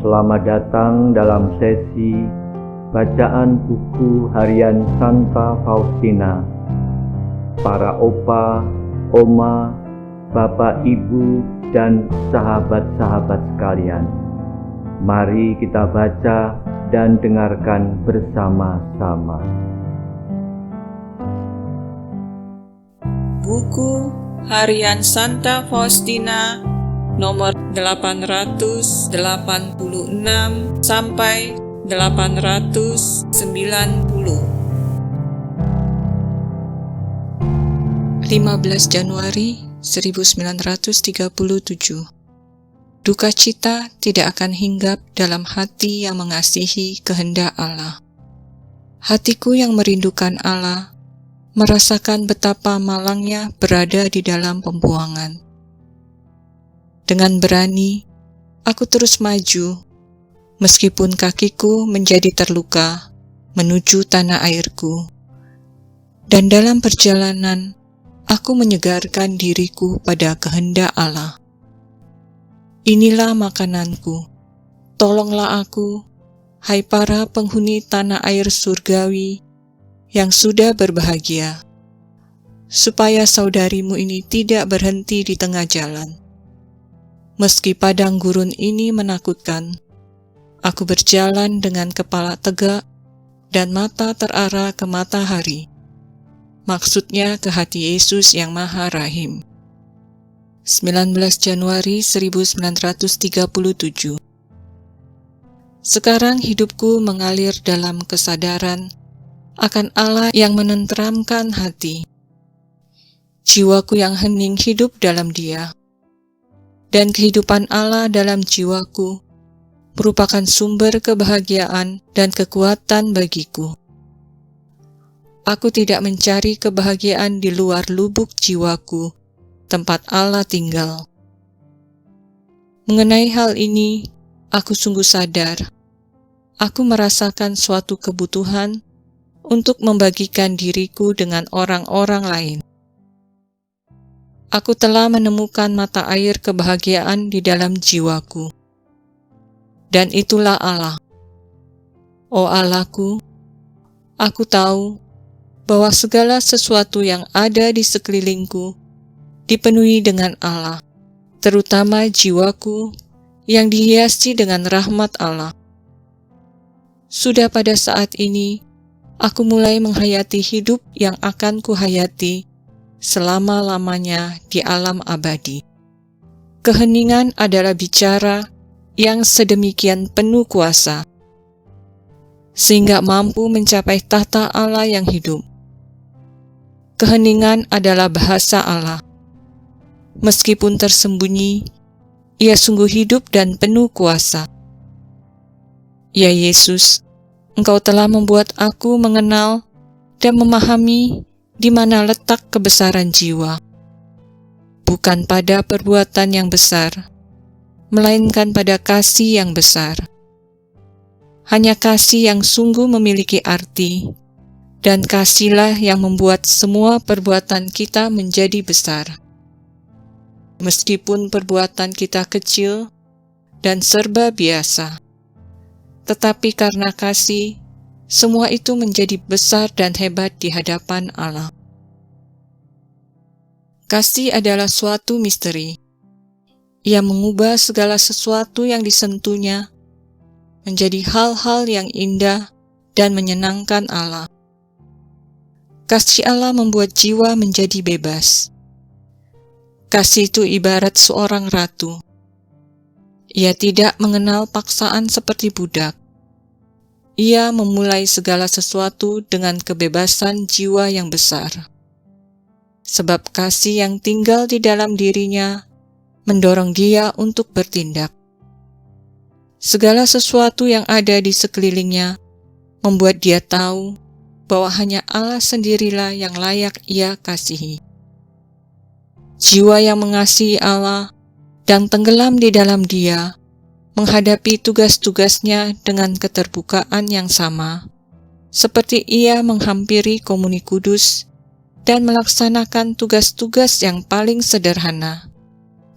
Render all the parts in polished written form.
Selamat datang dalam sesi bacaan buku harian Santa Faustina. Para opa, oma, bapak, ibu, dan sahabat-sahabat sekalian, mari kita baca dan dengarkan bersama-sama. Buku harian Santa Faustina nomor 886 sampai 890. 15 Januari 1937. Duka cita tidak akan hinggap dalam hati yang mengasihi kehendak Allah. Hatiku yang merindukan Allah merasakan betapa malangnya berada di dalam pembuangan. Dengan berani, aku terus maju, meskipun kakiku menjadi terluka menuju tanah airku. Dan dalam perjalanan, aku menyegarkan diriku pada kehendak Allah. Inilah makananku, tolonglah aku, hai para penghuni tanah air surgawi yang sudah berbahagia, supaya saudarimu ini tidak berhenti di tengah jalan. Meski padang gurun ini menakutkan, aku berjalan dengan kepala tegak dan mata terarah ke matahari. Maksudnya ke hati Yesus yang Maha Rahim. 19 Januari 1937. Sekarang hidupku mengalir dalam kesadaran akan Allah yang menenteramkan hati. Jiwaku yang hening hidup dalam Dia. Dan kehidupan Allah dalam jiwaku merupakan sumber kebahagiaan dan kekuatan bagiku. Aku tidak mencari kebahagiaan di luar lubuk jiwaku, tempat Allah tinggal. Mengenai hal ini, aku sungguh sadar. Aku merasakan suatu kebutuhan untuk membagikan diriku dengan orang-orang lain. Aku telah menemukan mata air kebahagiaan di dalam jiwaku. Dan itulah Allah. Oh Allahku, aku tahu bahwa segala sesuatu yang ada di sekelilingku dipenuhi dengan Allah, terutama jiwaku yang dihiasi dengan rahmat Allah. Sudah pada saat ini, aku mulai menghayati hidup yang akan kuhayati selama-lamanya di alam abadi. Keheningan adalah bicara yang sedemikian penuh kuasa, sehingga mampu mencapai tahta Allah yang hidup. Keheningan adalah bahasa Allah. Meskipun tersembunyi, Ia sungguh hidup dan penuh kuasa. Ya Yesus, Engkau telah membuat aku mengenal dan memahami di mana letak kebesaran jiwa, bukan pada perbuatan yang besar, melainkan pada kasih yang besar. Hanya kasih yang sungguh memiliki arti, dan kasihlah yang membuat semua perbuatan kita menjadi besar. Meskipun perbuatan kita kecil dan serba biasa, tetapi karena kasih, semua itu menjadi besar dan hebat di hadapan Allah. Kasih adalah suatu misteri. Ia mengubah segala sesuatu yang disentuhnya menjadi hal-hal yang indah dan menyenangkan Allah. Kasih Allah membuat jiwa menjadi bebas. Kasih itu ibarat seorang ratu. Ia tidak mengenal paksaan seperti budak. Ia memulai segala sesuatu dengan kebebasan jiwa yang besar. Sebab kasih yang tinggal di dalam dirinya mendorong dia untuk bertindak. Segala sesuatu yang ada di sekelilingnya membuat dia tahu bahwa hanya Allah sendirilah yang layak ia kasihi. Jiwa yang mengasihi Allah dan tenggelam di dalam Dia menghadapi tugas-tugasnya dengan keterbukaan yang sama, seperti ia menghampiri komuni kudus dan melaksanakan tugas-tugas yang paling sederhana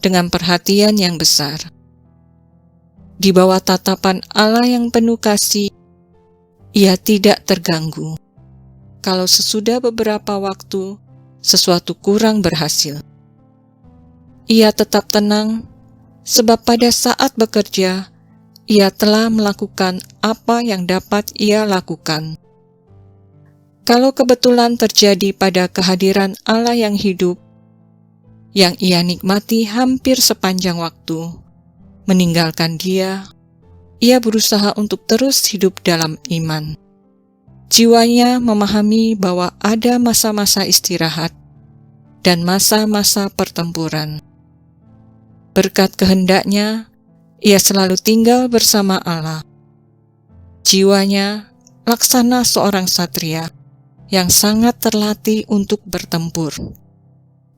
dengan perhatian yang besar. Di bawah tatapan Allah yang penuh kasih, ia tidak terganggu. Kalau sesudah beberapa waktu, sesuatu kurang berhasil, ia tetap tenang, sebab pada saat bekerja, ia telah melakukan apa yang dapat ia lakukan. Kalau kebetulan terjadi pada kehadiran Allah yang hidup, yang ia nikmati hampir sepanjang waktu, meninggalkan dia, ia berusaha untuk terus hidup dalam iman. Jiwanya memahami bahwa ada masa-masa istirahat dan masa-masa pertempuran. Berkat kehendaknya, ia selalu tinggal bersama Allah. Jiwanya laksana seorang satria yang sangat terlatih untuk bertempur.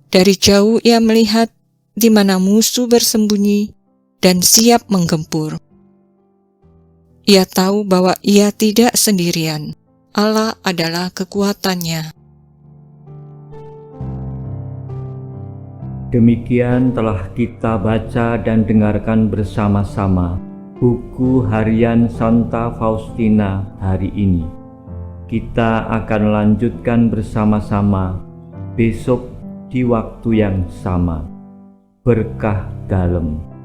Dari jauh ia melihat di mana musuh bersembunyi dan siap menggempur. Ia tahu bahwa ia tidak sendirian. Allah adalah kekuatannya. Demikian telah kita baca dan dengarkan bersama-sama buku harian Santa Faustina hari ini. Kita akan lanjutkan bersama-sama besok di waktu yang sama. Berkah dalam.